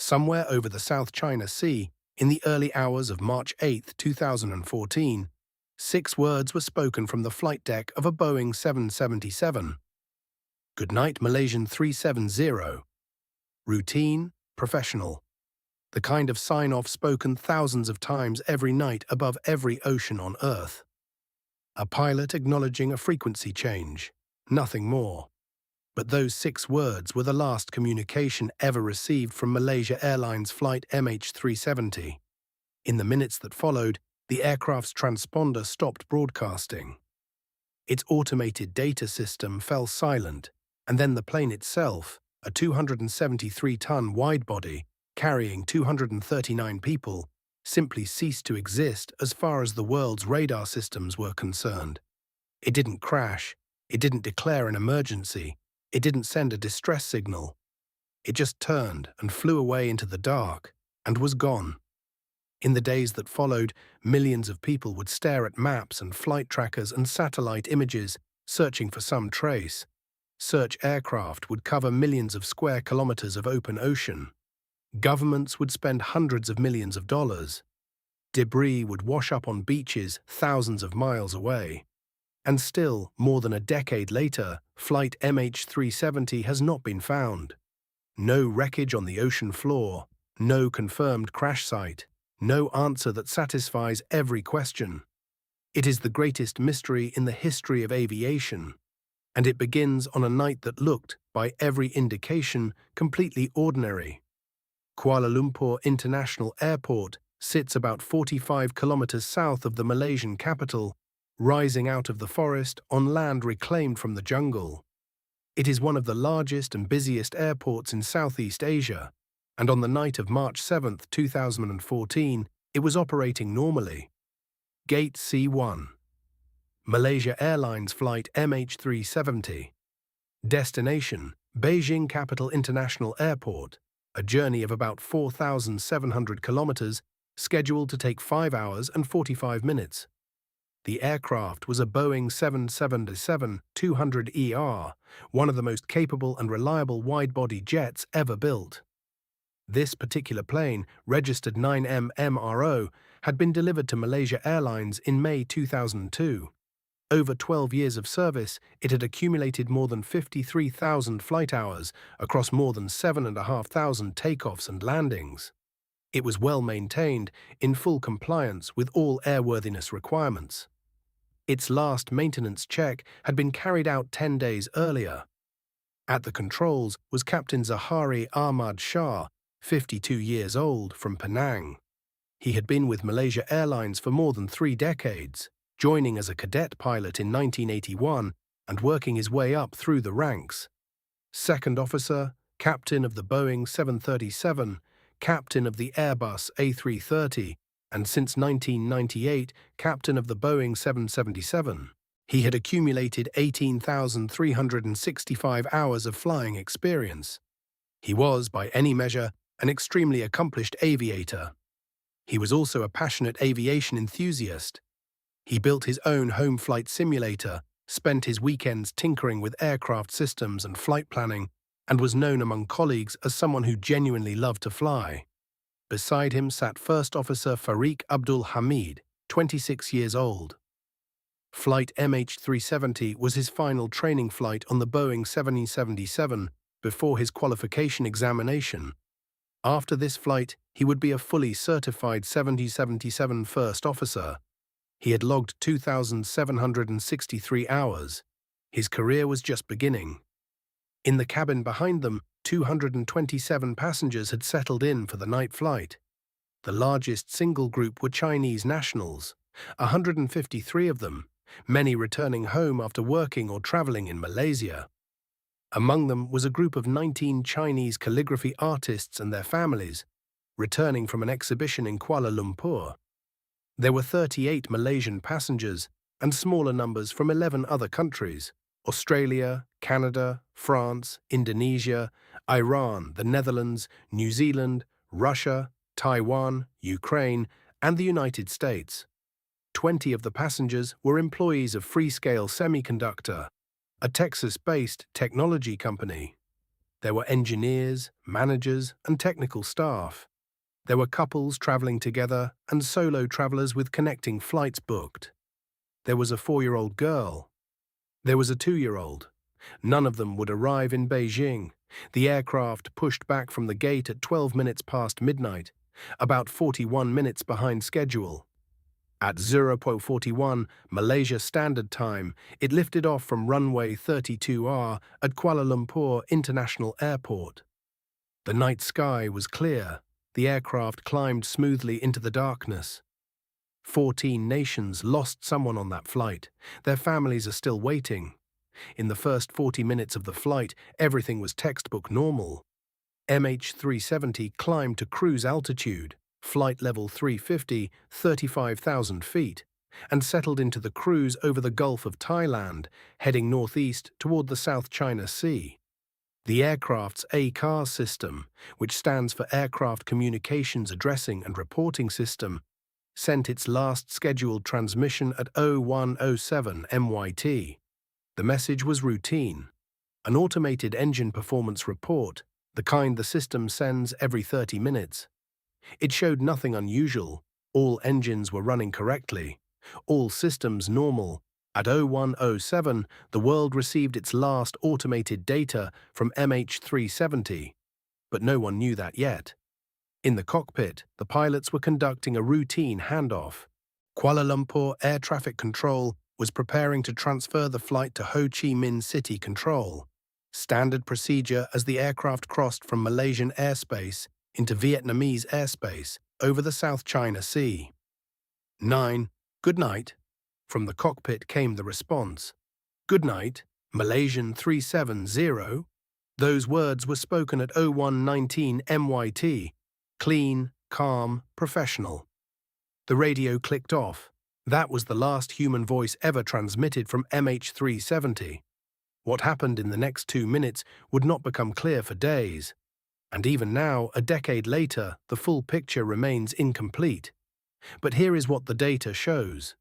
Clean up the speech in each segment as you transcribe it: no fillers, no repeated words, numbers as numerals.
Somewhere over the South China Sea, in the early hours of March 8, 2014, 6 words were spoken from the flight deck of a Boeing 777. Good night, Malaysian 370. Routine, professional. The kind of sign-off spoken thousands of times every night above every ocean on Earth. A pilot acknowledging a frequency change, nothing more. But those 6 words were the last communication ever received from Malaysia Airlines flight MH370. In the minutes that followed, the aircraft's transponder stopped broadcasting. Its automated data system fell silent, and then the plane itself, a 273-ton wide-body, carrying 239 people, simply ceased to exist as far as the world's radar systems were concerned. It didn't crash, it didn't declare an emergency, it didn't send a distress signal. It just turned and flew away into the dark, and was gone. In the days that followed, millions of people would stare at maps and flight trackers and satellite images, searching for some trace. Search aircraft would cover millions of square kilometers of open ocean. Governments would spend hundreds of millions of dollars. Debris would wash up on beaches thousands of miles away. And still, more than a decade later, flight MH370 has not been found. No wreckage on the ocean floor, no confirmed crash site, no answer that satisfies every question. It is the greatest mystery in the history of aviation, and it begins on a night that looked, by every indication, completely ordinary. Kuala Lumpur International Airport sits about 45 kilometers south of the Malaysian capital, rising out of the forest on land reclaimed from the jungle. It is one of the largest and busiest airports in Southeast Asia, and on the night of March 7, 2014, it was operating normally. Gate C1. Malaysia Airlines flight MH370. Destination, Beijing Capital International Airport, a journey of about 4,700 kilometers, scheduled to take 5 hours and 45 minutes. The aircraft was a Boeing 777-200ER, one of the most capable and reliable wide-body jets ever built. This particular plane, registered 9M-MRO, had been delivered to Malaysia Airlines in May 2002. Over 12 years of service, it had accumulated more than 53,000 flight hours across more than 7,500 takeoffs and landings. It was well maintained, in full compliance with all airworthiness requirements. Its last maintenance check had been carried out 10 days earlier. At the controls was Captain Zahari Ahmad Shah, 52 years old, from Penang. He had been with Malaysia Airlines for more than 3 decades, joining as a cadet pilot in 1981 and working his way up through the ranks. Second officer, captain of the Boeing 737, captain of the Airbus A330, and since 1998, captain of the Boeing 777. He had accumulated 18,365 hours of flying experience. He was, by any measure, an extremely accomplished aviator. He was also a passionate aviation enthusiast. He built his own home flight simulator, spent his weekends tinkering with aircraft systems and flight planning, and was known among colleagues as someone who genuinely loved to fly. Beside him sat First Officer Fariq Abdul Hamid, 26 years old. Flight MH370 was his final training flight on the Boeing 777 before his qualification examination. After this flight, he would be a fully certified 777 First Officer. He had logged 2,763 hours. His career was just beginning. In the cabin behind them, 227 passengers had settled in for the night flight. The largest single group were Chinese nationals, 153 of them, many returning home after working or traveling in Malaysia. Among them was a group of 19 Chinese calligraphy artists and their families, returning from an exhibition in Kuala Lumpur. There were 38 Malaysian passengers and smaller numbers from 11 other countries: Australia, Canada, France, Indonesia, Iran, the Netherlands, New Zealand, Russia, Taiwan, Ukraine, and the United States. 20 of the passengers were employees of Freescale Semiconductor, a Texas-based technology company. There were engineers, managers, and technical staff. There were couples traveling together and solo travelers with connecting flights booked. There was a 4-year-old girl. There was a 2-year-old. None of them would arrive in Beijing. The aircraft pushed back from the gate at 12 minutes past midnight, about 41 minutes behind schedule. At 0:41 Malaysia Standard Time, it lifted off from runway 32R at Kuala Lumpur International Airport. The night sky was clear. The aircraft climbed smoothly into the darkness. 14 nations lost someone on that flight. Their families are still waiting. In the first 40 minutes of the flight, everything was textbook normal. MH370 climbed to cruise altitude, flight level 350, 35,000 feet, and settled into the cruise over the Gulf of Thailand, heading northeast toward the South China Sea. The aircraft's ACARS system, which stands for Aircraft Communications Addressing and Reporting System, sent its last scheduled transmission at 01:07 MYT. The message was routine, an automated engine performance report, the kind the system sends every 30 minutes. It showed nothing unusual. All engines were running correctly. All systems normal. At 01:07, the world received its last automated data from MH370, but no one knew that yet. In the cockpit, the pilots were conducting a routine handoff. Kuala Lumpur Air Traffic Control was preparing to transfer the flight to Ho Chi Minh City Control. Standard procedure as the aircraft crossed from Malaysian airspace into Vietnamese airspace over the South China Sea. 9. Good night. From the cockpit came the response. Good night, Malaysian 370. Those words were spoken at 01:19 MYT. Clean, calm, professional. The radio clicked off. That was the last human voice ever transmitted from MH370. What happened in the next 2 minutes would not become clear for days. And even now, a decade later, the full picture remains incomplete. But here is what the data shows.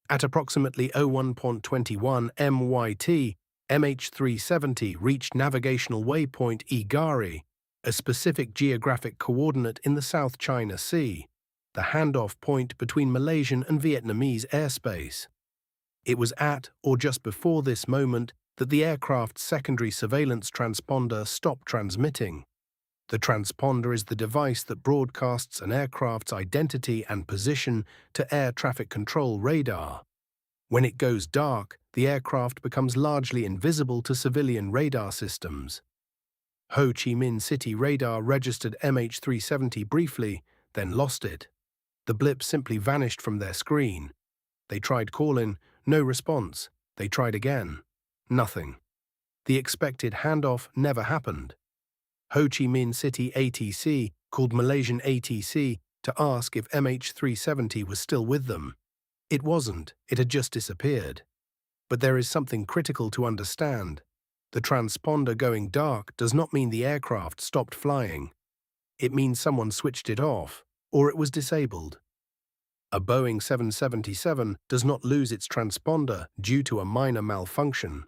At approximately 01:21 MYT, MH370 reached navigational waypoint Igari, a specific geographic coordinate in the South China Sea, the handoff point between Malaysian and Vietnamese airspace. It was at or just before this moment that the aircraft's secondary surveillance transponder stopped transmitting. The transponder is the device that broadcasts an aircraft's identity and position to air traffic control radar. When it goes dark, the aircraft becomes largely invisible to civilian radar systems. Ho Chi Minh City radar registered MH370 briefly, then lost it. The blip simply vanished from their screen. They tried calling, no response. They tried again. Nothing. The expected handoff never happened. Ho Chi Minh City ATC called Malaysian ATC to ask if MH370 was still with them. It wasn't, it had just disappeared. But there is something critical to understand. The transponder going dark does not mean the aircraft stopped flying. It means someone switched it off, or it was disabled. A Boeing 777 does not lose its transponder due to a minor malfunction.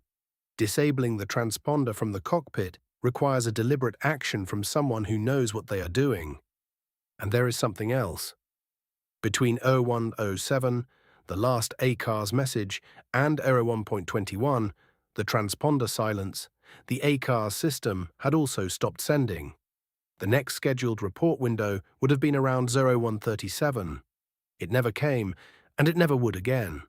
Disabling the transponder from the cockpit requires a deliberate action from someone who knows what they are doing. And there is something else. Between 01:07, the last ACARS message, and 01:21, the transponder silence, the ACARS system had also stopped sending. The next scheduled report window would have been around 01:37. It never came, and it never would again.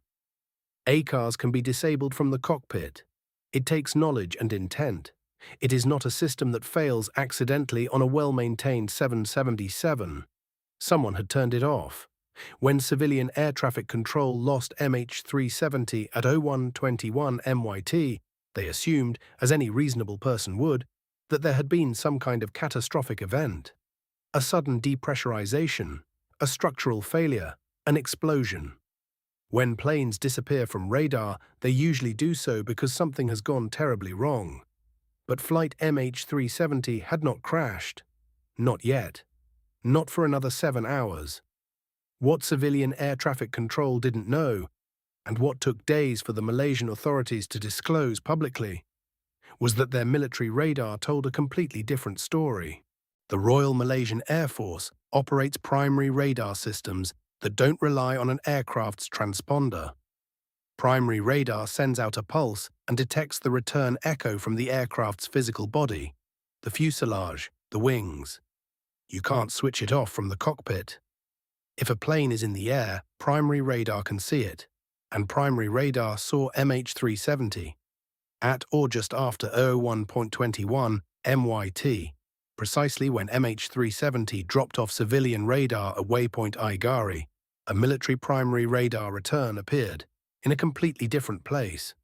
ACARS can be disabled from the cockpit. It takes knowledge and intent. It is not a system that fails accidentally on a well-maintained 777. Someone had turned it off. When civilian air traffic control lost MH370 at 01:21 MYT, they assumed, as any reasonable person would, that there had been some kind of catastrophic event. A sudden depressurization, a structural failure, an explosion. When planes disappear from radar, they usually do so because something has gone terribly wrong. But flight MH370 had not crashed. Not yet. Not for another 7 hours. What civilian air traffic control didn't know, and what took days for the Malaysian authorities to disclose publicly, was that their military radar told a completely different story. The Royal Malaysian Air Force operates primary radar systems that don't rely on an aircraft's transponder. Primary radar sends out a pulse and detects the return echo from the aircraft's physical body, the fuselage, the wings. You can't switch it off from the cockpit. If a plane is in the air, primary radar can see it, and primary radar saw MH370 at or just after 01.21 MYT, precisely when MH370 dropped off civilian radar at waypoint ACARS. A military primary radar return appeared in a completely different place.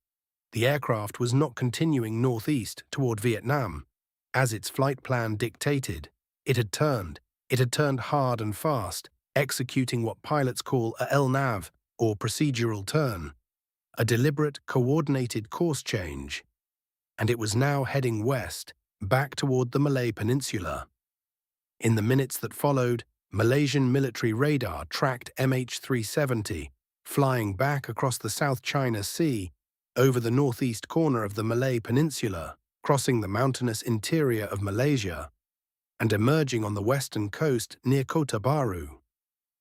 The aircraft was not continuing northeast toward Vietnam, as its flight plan dictated. It had turned hard and fast, executing what pilots call a LNAV, or procedural turn, a deliberate, coordinated course change, and it was now heading west, back toward the Malay Peninsula. In the minutes that followed, Malaysian military radar tracked MH370, flying back across the South China Sea, over the northeast corner of the Malay Peninsula, crossing the mountainous interior of Malaysia, and emerging on the western coast near Kota Baru.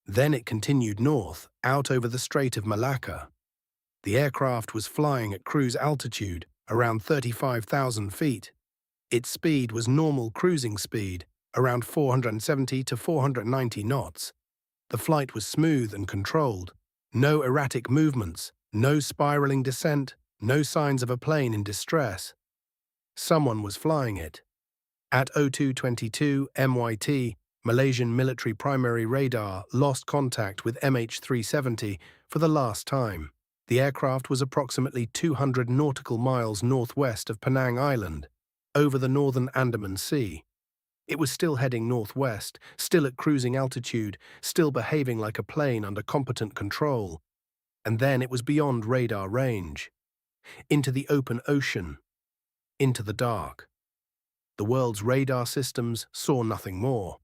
Then it continued north, out over the Strait of Malacca. The aircraft was flying at cruise altitude, around 35,000 feet. Its speed was normal cruising speed, around 470 to 490 knots. The flight was smooth and controlled. No erratic movements, no spiraling descent, no signs of a plane in distress. Someone was flying it. At 02:22 MYT, Malaysian military primary radar lost contact with MH370 for the last time. The aircraft was approximately 200 nautical miles northwest of Penang Island, over the northern Andaman Sea. It was still heading northwest, still at cruising altitude, still behaving like a plane under competent control. And then it was beyond radar range, into the open ocean, into the dark. The world's radar systems saw nothing more.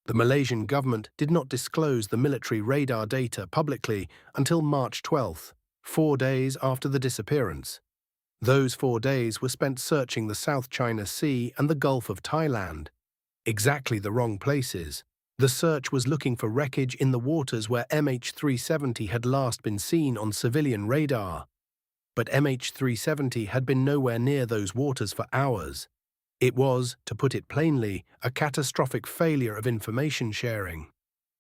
The Malaysian government did not disclose the military radar data publicly until March 12th, 4 days after the disappearance. Those 4 days were spent searching the South China Sea and the Gulf of Thailand. Exactly the wrong places. The search was looking for wreckage in the waters where MH370 had last been seen on civilian radar. But MH370 had been nowhere near those waters for hours. It was, to put it plainly, a catastrophic failure of information sharing.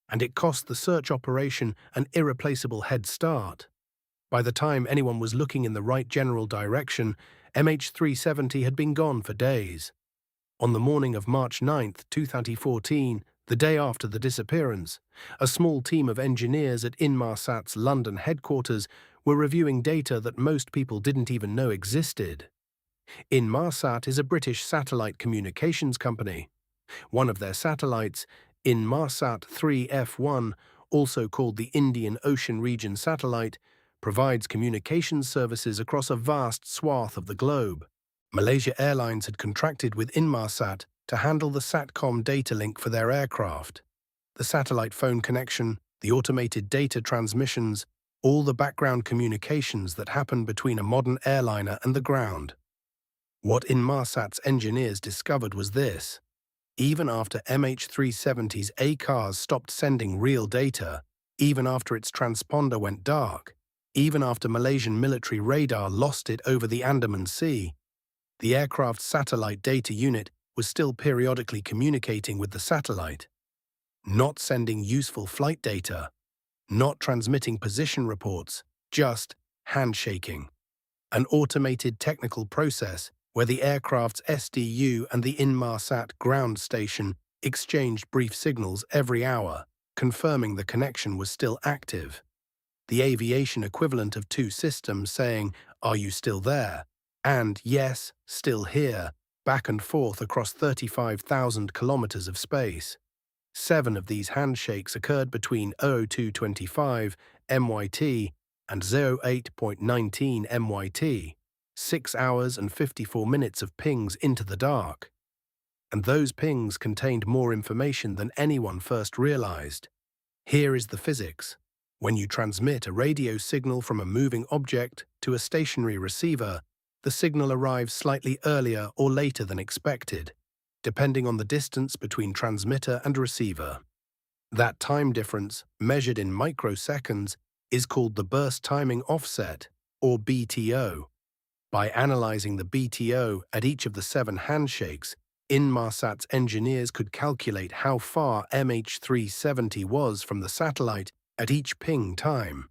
And it cost the search operation an irreplaceable head start. By the time anyone was looking in the right general direction, MH370 had been gone for days. On the morning of March 9, 2014, the day after the disappearance, a small team of engineers at Inmarsat's London headquarters were reviewing data that most people didn't even know existed. Inmarsat is a British satellite communications company. One of their satellites, Inmarsat 3F1, also called the Indian Ocean Region Satellite, provides communications services across a vast swath of the globe. Malaysia Airlines had contracted with Inmarsat to handle the SATCOM data link for their aircraft. The satellite phone connection, the automated data transmissions, all the background communications that happen between a modern airliner and the ground. What Inmarsat's engineers discovered was this. Even after MH370's ACARS stopped sending real data, even after its transponder went dark, even after Malaysian military radar lost it over the Andaman Sea, the aircraft's satellite data unit was still periodically communicating with the satellite, not sending useful flight data, not transmitting position reports, just handshaking. An automated technical process where the aircraft's SDU and the Inmarsat ground station exchanged brief signals every hour, confirming the connection was still active. The aviation equivalent of two systems saying, "Are you still there?" and "Yes, still here," back and forth across 35,000 kilometers of space. 7 of these handshakes occurred between 02:25 MYT and 08:19 MYT, 6 hours and 54 minutes of pings into the dark. And those pings contained more information than anyone first realized. Here is the physics. When you transmit a radio signal from a moving object to a stationary receiver, the signal arrives slightly earlier or later than expected, depending on the distance between transmitter and receiver. That time difference, measured in microseconds, is called the burst timing offset, or BTO. By analyzing the BTO at each of the 7 handshakes, Inmarsat's engineers could calculate how far MH370 was from the satellite at each ping time.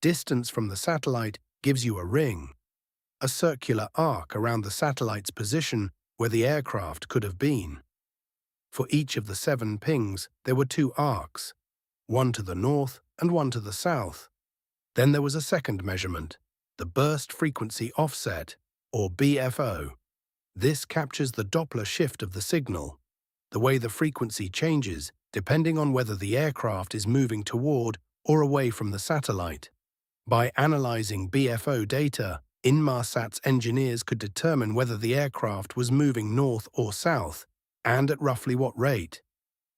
Distance from the satellite gives you a ring, a circular arc around the satellite's position where the aircraft could have been. For each of the 7 pings, there were 2 arcs, one to the north and one to the south. Then there was a second measurement, the burst frequency offset, or BFO. This captures the Doppler shift of the signal, the way the frequency changes depending on whether the aircraft is moving toward or away from the satellite. By analyzing BFO data, Inmarsat's engineers could determine whether the aircraft was moving north or south, and at roughly what rate.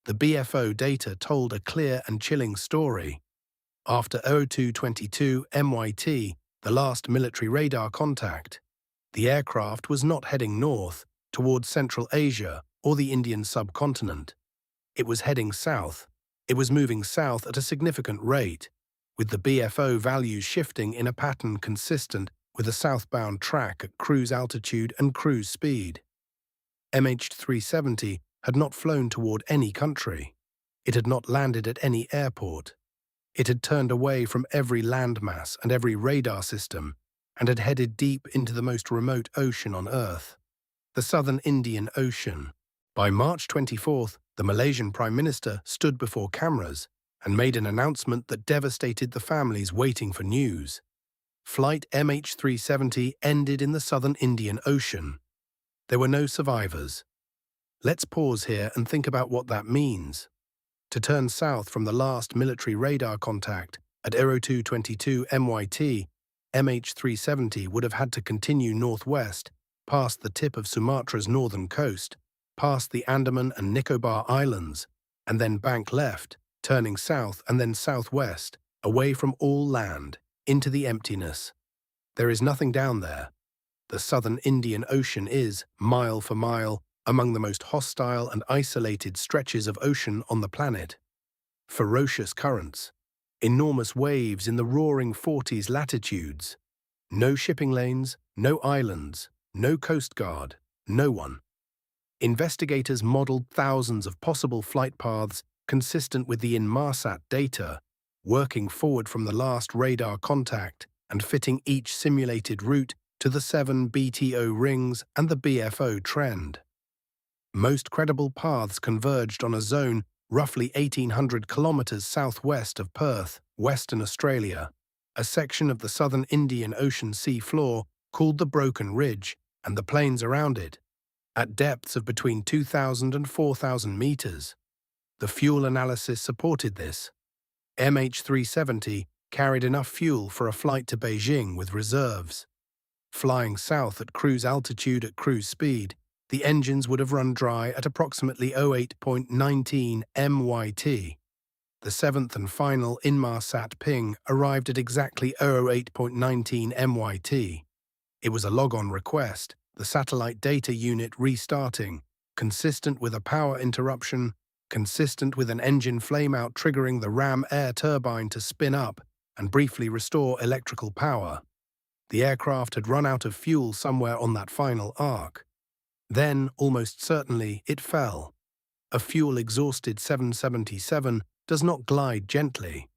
The BFO data told a clear and chilling story. After 0222 MYT, the last military radar contact, the aircraft was not heading north towards Central Asia or the Indian subcontinent. It was heading south. It was moving south at a significant rate, with the BFO values shifting in a pattern consistent with a southbound track at cruise altitude and cruise speed. MH370 had not flown toward any country. It had not landed at any airport. It had turned away from every landmass and every radar system and had headed deep into the most remote ocean on Earth, the Southern Indian Ocean. By March 24th, the Malaysian Prime Minister stood before cameras and made an announcement that devastated the families waiting for news. Flight MH370 ended in the Southern Indian Ocean. There were no survivors. Let's pause here and think about what that means. To turn south from the last military radar contact at 0222 MYT, MH370 would have had to continue northwest, past the tip of Sumatra's northern coast, past the Andaman and Nicobar Islands, and then bank left, turning south and then southwest, away from all land, into the emptiness. There is nothing down there. The Southern Indian Ocean is, mile for mile, among the most hostile and isolated stretches of ocean on the planet. Ferocious currents, enormous waves in the roaring 40s latitudes. No shipping lanes, no islands, no coast guard, no one. Investigators modeled thousands of possible flight paths consistent with the Inmarsat data, working forward from the last radar contact and fitting each simulated route to the 7 BTO rings and the BFO trend. Most credible paths converged on a zone roughly 1,800 kilometers southwest of Perth, Western Australia, a section of the Southern Indian Ocean sea floor called the Broken Ridge, and the plains around it, at depths of between 2,000 and 4,000 meters. The fuel analysis supported this. MH370 carried enough fuel for a flight to Beijing with reserves. Flying south at cruise altitude at cruise speed, the engines would have run dry at approximately 08.19 MYT. The 7th and final Inmarsat ping arrived at exactly 08.19 MYT. It was a log-on request, the satellite data unit restarting, consistent with a power interruption, consistent with an engine flameout triggering the ram air turbine to spin up and briefly restore electrical power. The aircraft had run out of fuel somewhere on that final arc. Then, almost certainly, it fell. A fuel-exhausted 777 does not glide gently.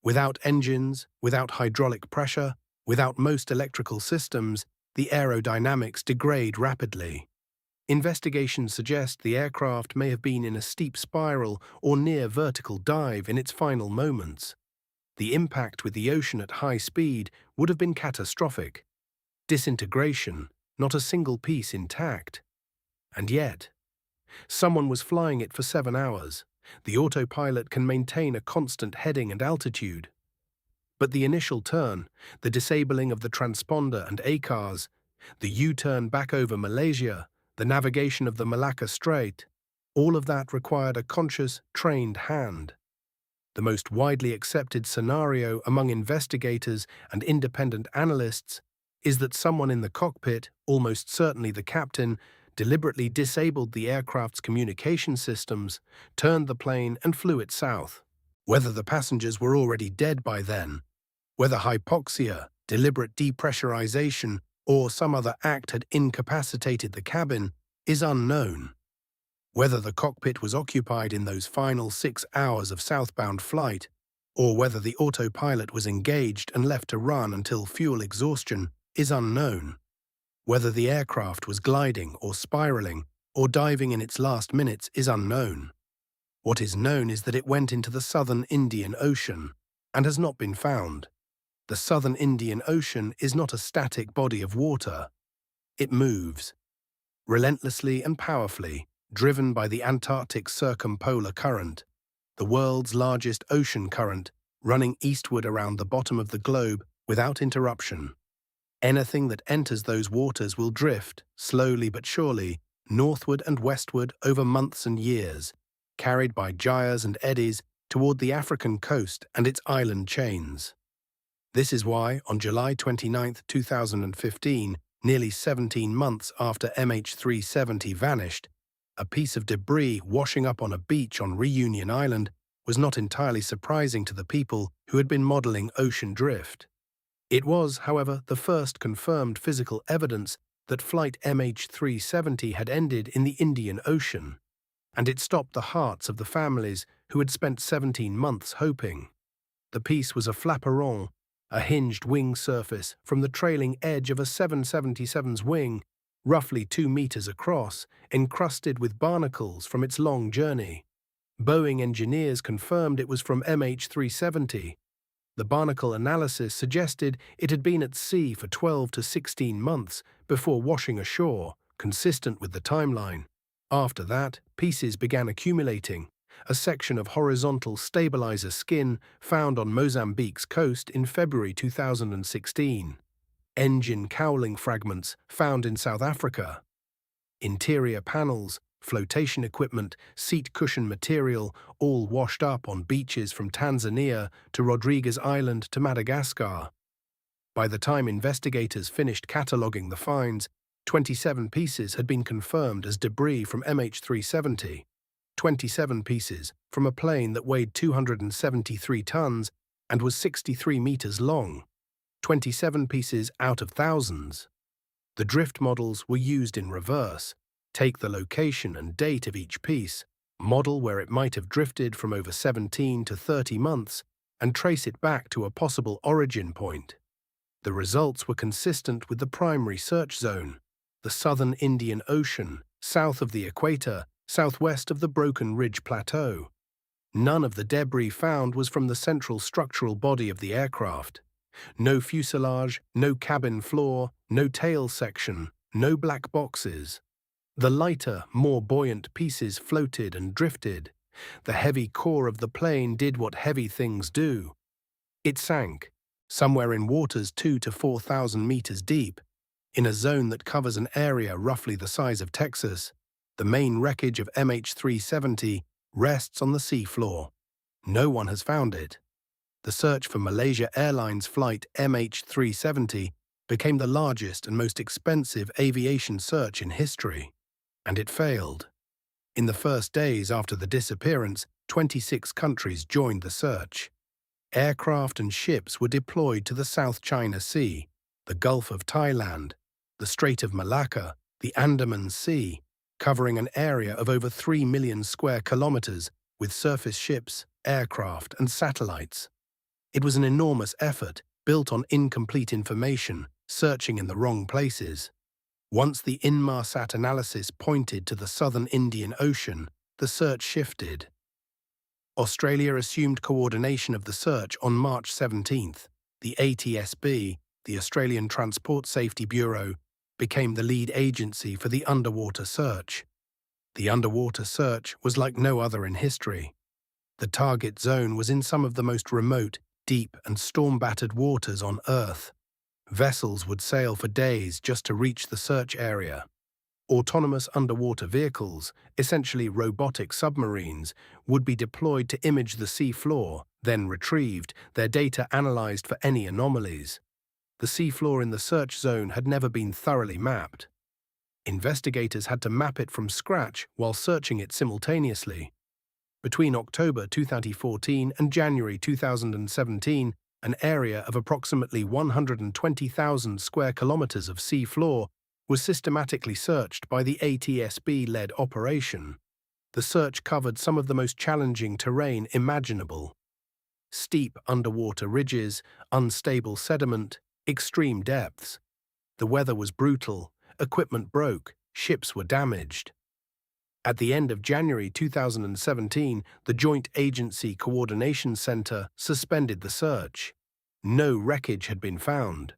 Without engines, without hydraulic pressure, without most electrical systems, the aerodynamics degrade rapidly. Investigations suggest the aircraft may have been in a steep spiral or near vertical dive in its final moments. The impact with the ocean at high speed would have been catastrophic. Disintegration, not a single piece intact. And yet, someone was flying it for 7 hours. The autopilot can maintain a constant heading and altitude. But the initial turn, the disabling of the transponder and ACARS, the U-turn back over Malaysia, the navigation of the Malacca Strait, all of that required a conscious, trained hand. The most widely accepted scenario among investigators and independent analysts is that someone in the cockpit, almost certainly the captain, deliberately disabled the aircraft's communication systems, turned the plane and flew it south. Whether the passengers were already dead by then, whether hypoxia, deliberate depressurization, or some other act had incapacitated the cabin, is unknown. Whether the cockpit was occupied in those final 6 hours of southbound flight, or whether the autopilot was engaged and left to run until fuel exhaustion, is unknown. Whether the aircraft was gliding or spiraling or diving in its last minutes is unknown. What is known is that it went into the southern Indian Ocean and has not been found. The southern Indian Ocean is not a static body of water. It moves, relentlessly and powerfully, driven by the Antarctic Circumpolar Current, the world's largest ocean current, running eastward around the bottom of the globe without interruption. Anything that enters those waters will drift, slowly but surely, northward and westward over months and years, carried by gyres and eddies toward the African coast and its island chains. This is why, on July 29, 2015, nearly 17 months after MH370 vanished, a piece of debris washing up on a beach on Reunion Island was not entirely surprising to the people who had been modeling ocean drift. It was, however, the first confirmed physical evidence that flight MH370 had ended in the Indian Ocean, and it stopped the hearts of the families who had spent 17 months hoping. The piece was a flaperon, a hinged wing surface from the trailing edge of a 777's wing, roughly 2 meters across, encrusted with barnacles from its long journey. Boeing engineers confirmed it was from MH370. The barnacle analysis suggested it had been at sea for 12 to 16 months before washing ashore, consistent with the timeline. After that, pieces began accumulating, a section of horizontal stabilizer skin found on Mozambique's coast in February 2016. Engine cowling fragments found in South Africa. Interior panels, flotation equipment, seat cushion material, all washed up on beaches from Tanzania to Rodriguez Island to Madagascar. By the time investigators finished cataloguing the finds, 27 pieces had been confirmed as debris from MH370, 27 pieces from a plane that weighed 273 tons and was 63 meters long, 27 pieces out of thousands. The drift models were used in reverse. Take the location and date of each piece, model where it might have drifted from over 17 to 30 months, and trace it back to a possible origin point. The results were consistent with the primary search zone, the southern Indian Ocean, south of the equator, southwest of the Broken Ridge Plateau. None of the debris found was from the central structural body of the aircraft. No fuselage, no cabin floor, no tail section, no black boxes. The lighter, more buoyant pieces floated and drifted. The heavy core of the plane did what heavy things do. It sank, somewhere in waters 2,000 to 4,000 meters deep, in a zone that covers an area roughly the size of Texas. The main wreckage of MH370 rests on the seafloor. No one has found it. The search for Malaysia Airlines flight MH370 became the largest and most expensive aviation search in history. And it failed. In the first days after the disappearance, 26 countries joined the search. Aircraft and ships were deployed to the South China Sea, the Gulf of Thailand, the Strait of Malacca, the Andaman Sea, covering an area of over 3 million square kilometers with surface ships, aircraft, and satellites. It was an enormous effort, built on incomplete information, searching in the wrong places. Once the Inmarsat analysis pointed to the southern Indian Ocean, the search shifted. Australia assumed coordination of the search on March 17th. The ATSB, the Australian Transport Safety Bureau, became the lead agency for the underwater search. The underwater search was like no other in history. The target zone was in some of the most remote, deep and storm-battered waters on Earth. Vessels would sail for days just to reach the search area. Autonomous underwater vehicles, essentially robotic submarines, would be deployed to image the sea floor, then retrieved, their data analyzed for any anomalies. The seafloor in the search zone had never been thoroughly mapped. Investigators had to map it from scratch while searching it simultaneously. Between October 2014 and January 2017, an area of approximately 120,000 square kilometers of seafloor was systematically searched by the ATSB-led operation. The search covered some of the most challenging terrain imaginable: steep underwater ridges, unstable sediment, extreme depths. The weather was brutal, equipment broke, ships were damaged. At the end of January 2017, the Joint Agency Coordination Center suspended the search. No wreckage had been found.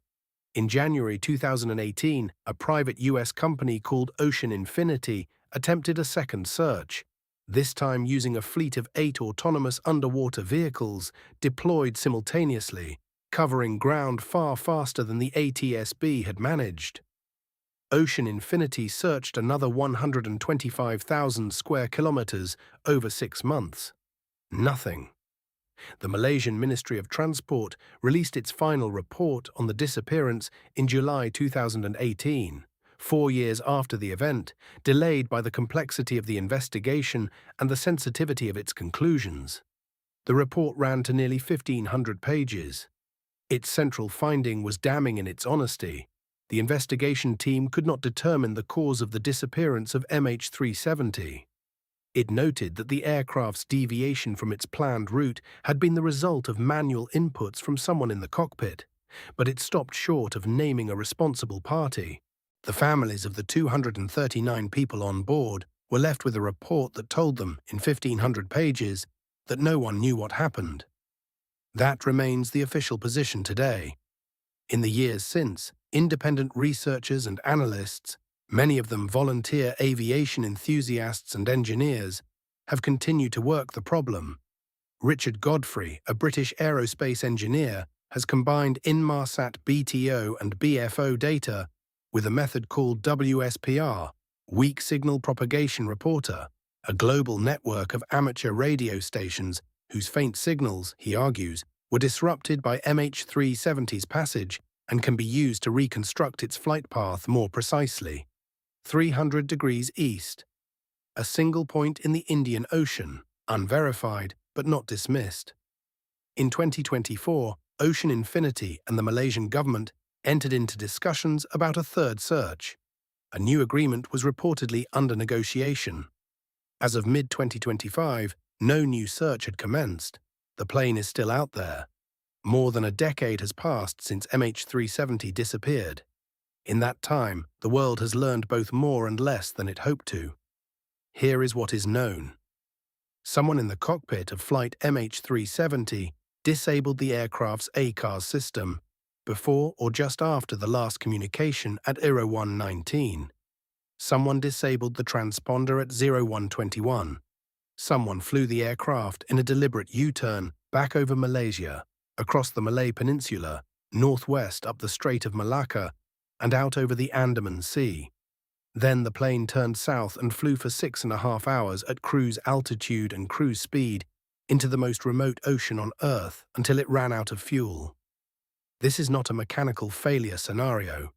In January 2018, a private U.S. company called Ocean Infinity attempted a second search, this time using a fleet of 8 autonomous underwater vehicles deployed simultaneously, covering ground far faster than the ATSB had managed. Ocean Infinity searched another 125,000 square kilometers over 6 months. Nothing. The Malaysian Ministry of Transport released its final report on the disappearance in July 2018, 4 years after the event, delayed by the complexity of the investigation and the sensitivity of its conclusions. The report ran to nearly 1,500 pages. Its central finding was damning in its honesty. The investigation team could not determine the cause of the disappearance of MH370. It noted that the aircraft's deviation from its planned route had been the result of manual inputs from someone in the cockpit, but it stopped short of naming a responsible party. The families of the 239 people on board were left with a report that told them, in 1,500 pages, that no one knew what happened. That remains the official position today. In the years since, independent researchers and analysts, many of them volunteer aviation enthusiasts and engineers, have continued to work the problem. Richard Godfrey, a British aerospace engineer, has combined Inmarsat BTO and BFO data with a method called WSPR, Weak Signal Propagation Reporter, a global network of amateur radio stations whose faint signals, he argues, were disrupted by MH370's passage and can be used to reconstruct its flight path more precisely. 300 degrees east. A single point in the Indian Ocean, unverified but not dismissed. In 2024, Ocean Infinity and the Malaysian government entered into discussions about a third search. A new agreement was reportedly under negotiation. As of mid-2025, no new search had commenced. The plane is still out there. More than a decade has passed since MH370 disappeared. In that time, the world has learned both more and less than it hoped to. Here is what is known. Someone in the cockpit of flight MH370 disabled the aircraft's ACARS system before or just after the last communication at 0119. Someone disabled the transponder at 0121. Someone flew the aircraft in a deliberate U-turn back over Malaysia, across the Malay Peninsula, northwest up the Strait of Malacca, and out over the Andaman Sea. Then the plane turned south and flew for 6.5 hours at cruise altitude and cruise speed into the most remote ocean on Earth until it ran out of fuel. This is not a mechanical failure scenario.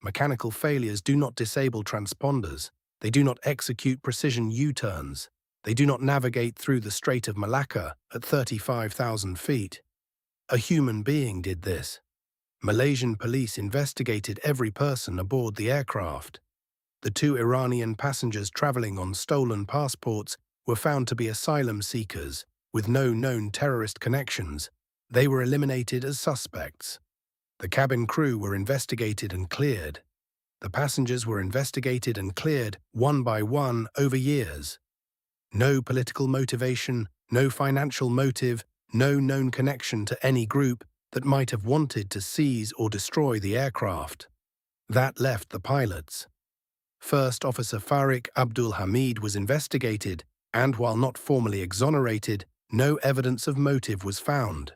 Mechanical failures do not disable transponders. They do not execute precision U-turns. They do not navigate through the Strait of Malacca at 35,000 feet. A human being did this. Malaysian police investigated every person aboard the aircraft. The 2 Iranian passengers traveling on stolen passports were found to be asylum seekers with no known terrorist connections. They were eliminated as suspects. The cabin crew were investigated and cleared. The passengers were investigated and cleared one by one over years. No political motivation, no financial motive, no known connection to any group that might have wanted to seize or destroy the aircraft. That left the pilots. First Officer Farik Abdul Hamid was investigated, and while not formally exonerated, no evidence of motive was found.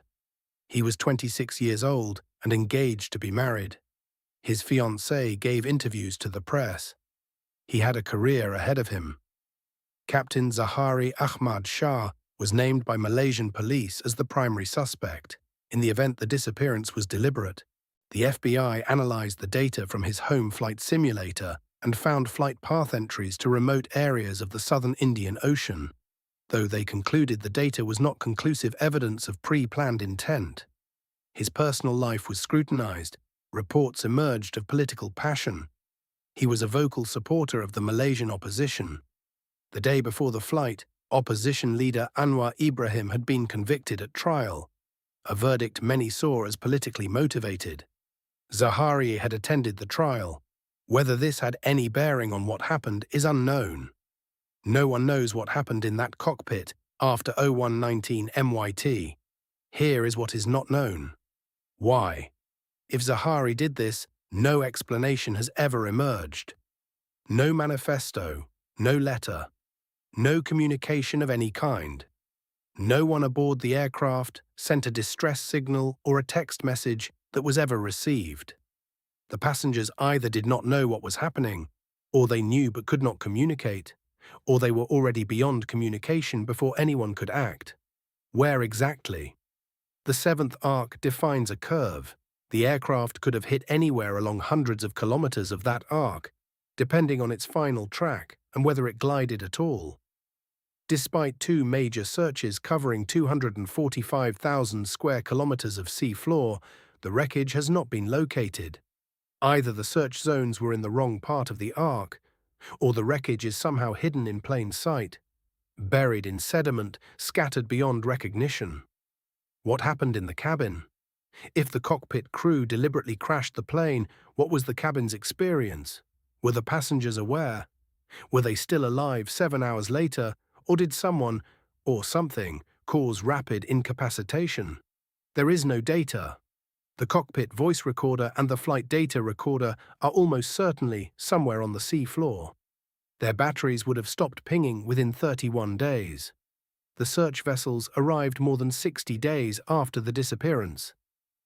He was 26 years old and engaged to be married. His fiancée gave interviews to the press. He had a career ahead of him. Captain Zahari Ahmad Shah was named by Malaysian police as the primary suspect. In the event the disappearance was deliberate, The FBI analyzed the data from his home flight simulator and found flight path entries to remote areas of the southern Indian Ocean, though they concluded the data was not conclusive evidence of pre-planned intent. His personal life was scrutinized. Reports emerged of political passion. He was a vocal supporter of the Malaysian opposition. The day before the flight, opposition leader Anwar Ibrahim had been convicted at trial, a verdict many saw as politically motivated. Zahari had attended the trial. Whether this had any bearing on what happened is unknown. No one knows what happened in that cockpit after 0119 MYT. Here is what is not known. Why? If Zahari did this, no explanation has ever emerged. No manifesto, no letter, no communication of any kind. No one aboard the aircraft sent a distress signal or a text message that was ever received. The passengers either did not know what was happening, or they knew but could not communicate, or they were already beyond communication before anyone could act. Where exactly? The seventh arc defines a curve. The aircraft could have hit anywhere along hundreds of kilometers of that arc, depending on its final track and whether it glided at all. Despite two major searches covering 245,000 square kilometers of sea floor, the wreckage has not been located. Either the search zones were in the wrong part of the arc, or the wreckage is somehow hidden in plain sight, buried in sediment, scattered beyond recognition. What happened in the cabin? If the cockpit crew deliberately crashed the plane, what was the cabin's experience? Were the passengers aware? Were they still alive 7 hours later, or did someone, or something, cause rapid incapacitation? There is no data. The cockpit voice recorder and the flight data recorder are almost certainly somewhere on the sea floor. Their batteries would have stopped pinging within 31 days. The search vessels arrived more than 60 days after the disappearance.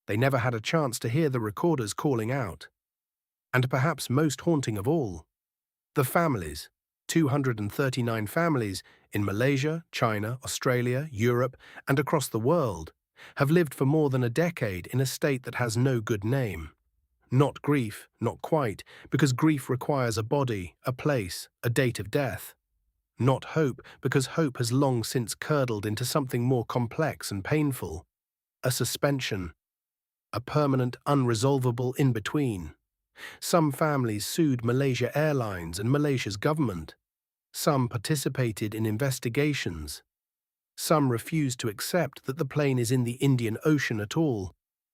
They never had a chance to hear the recorders calling out. And perhaps most haunting of all, the families, 239 families in Malaysia, China, Australia, Europe, and across the world, have lived for more than a decade in a state that has no good name. Not grief, not quite, because grief requires a body, a place, a date of death. Not hope, because hope has long since curdled into something more complex and painful. A suspension. A permanent, unresolvable in-between. Some families sued Malaysia Airlines and Malaysia's government. Some participated in investigations. Some refused to accept that the plane is in the Indian Ocean at all,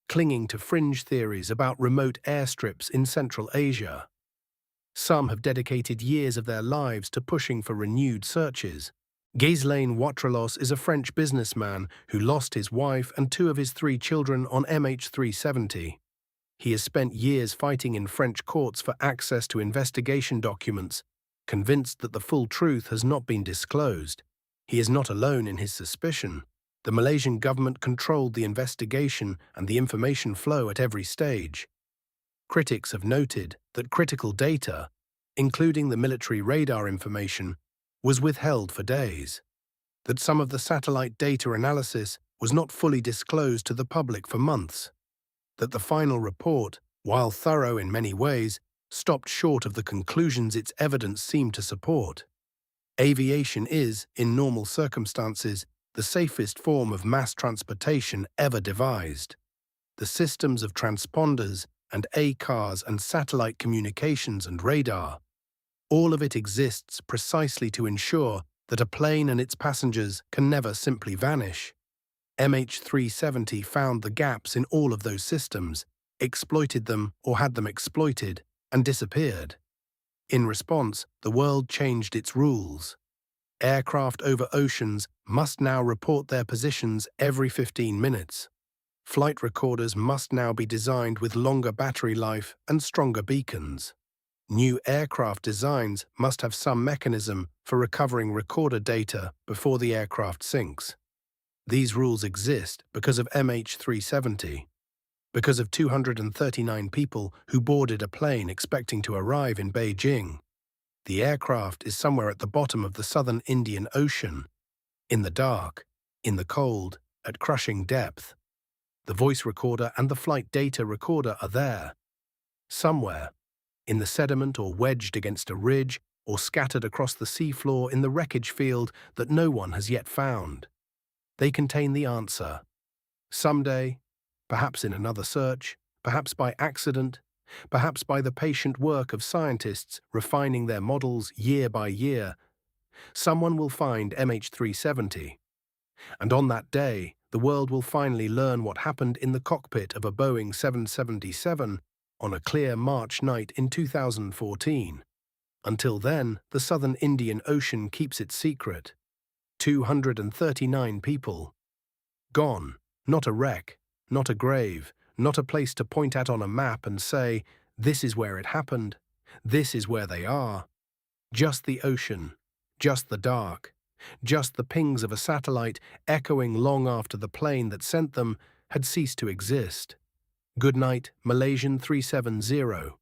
clinging to fringe theories about remote airstrips in Central Asia. Some have dedicated years of their lives to pushing for renewed searches. Ghislain Watralos is a French businessman who lost his wife and 2 of his 3 children on MH370. He has spent years fighting in French courts for access to investigation documents, convinced that the full truth has not been disclosed. He is not alone in his suspicion. The Malaysian government controlled the investigation and the information flow at every stage. Critics have noted that critical data, including the military radar information, was withheld for days, that some of the satellite data analysis was not fully disclosed to the public for months, that the final report, while thorough in many ways, stopped short of the conclusions its evidence seemed to support. Aviation is, in normal circumstances, the safest form of mass transportation ever devised. The systems of transponders and ACARS and satellite communications and radar, all of it exists precisely to ensure that a plane and its passengers can never simply vanish. MH370 found the gaps in all of those systems, exploited them or had them exploited, and disappeared. In response, the world changed its rules. Aircraft over oceans must now report their positions every 15 minutes. Flight recorders must now be designed with longer battery life and stronger beacons. New aircraft designs must have some mechanism for recovering recorder data before the aircraft sinks. These rules exist because of MH370, because of 239 people who boarded a plane expecting to arrive in Beijing. The aircraft is somewhere at the bottom of the southern Indian Ocean, in the dark, in the cold, at crushing depth. The voice recorder and the flight data recorder are there, somewhere, in the sediment or wedged against a ridge or scattered across the seafloor in the wreckage field that no one has yet found. They contain the answer. Someday, perhaps in another search, perhaps by accident, perhaps by the patient work of scientists refining their models year by year, someone will find MH370. And on that day, the world will finally learn what happened in the cockpit of a Boeing 777 on a clear March night in 2014. Until then, the southern Indian Ocean keeps its secret. 239 people. Gone. Not a wreck, not a grave, not a place to point at on a map and say, this is where it happened, this is where they are. Just the ocean, just the dark, just the pings of a satellite echoing long after the plane that sent them had ceased to exist. Good night, Malaysian 370.